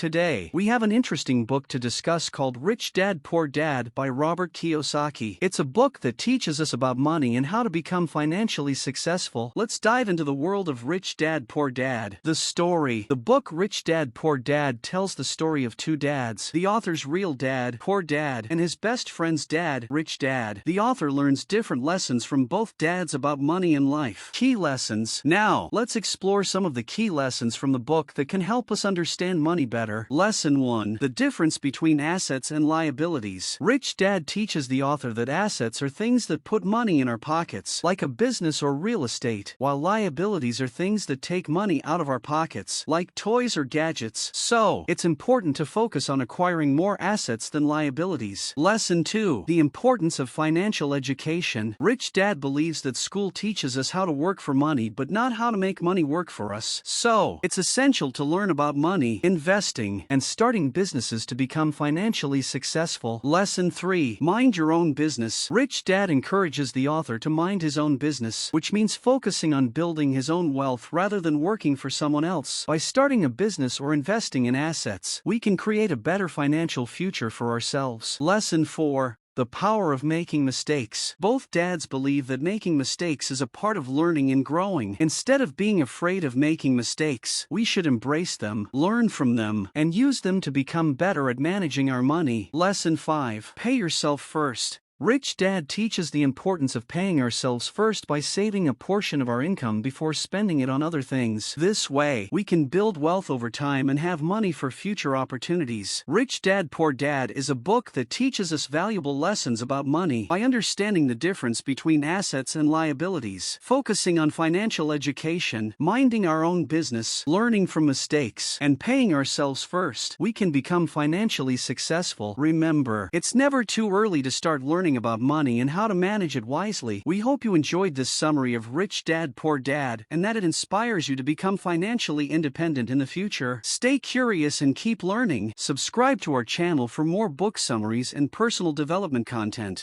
Today, we have an interesting book to discuss called Rich Dad Poor Dad by Robert Kiyosaki. It's a book that teaches us about money and how to become financially successful. Let's dive into the world of Rich Dad Poor Dad. The story. The book Rich Dad Poor Dad tells the story of two dads, the author's real dad, Poor Dad, and his best friend's dad, Rich Dad. The author learns different lessons from both dads about money and life. Key lessons. Now, let's explore some of the key lessons from the book that can help us understand money better. Lesson 1. The difference between assets and liabilities. Rich Dad teaches the author that assets are things that put money in our pockets, like a business or real estate, while liabilities are things that take money out of our pockets, like toys or gadgets. So, it's important to focus on acquiring more assets than liabilities. Lesson 2. The importance of financial education. Rich Dad believes that school teaches us how to work for money but not how to make money work for us. So, it's essential to learn about money, investing, and starting businesses to become financially successful. Lesson 3. Mind your own business. Rich Dad encourages the author to mind his own business, which means focusing on building his own wealth rather than working for someone else. By starting a business or investing in assets, we can create a better financial future for ourselves. Lesson 4. The power of making mistakes. Both dads believe that making mistakes is a part of learning and growing. Instead of being afraid of making mistakes, we should embrace them, learn from them, and use them to become better at managing our money. Lesson 5. Pay yourself first. Rich Dad teaches the importance of paying ourselves first by saving a portion of our income before spending it on other things. This way, we can build wealth over time and have money for future opportunities. Rich Dad Poor Dad is a book that teaches us valuable lessons about money by understanding the difference between assets and liabilities, focusing on financial education, minding our own business, learning from mistakes, and paying ourselves first. We can become financially successful. Remember, it's never too early to start learning about money and how to manage it wisely. We hope you enjoyed this summary of Rich Dad Poor Dad and that it inspires you to become financially independent in the future. Stay curious and keep learning. Subscribe to our channel for more book summaries and personal development content.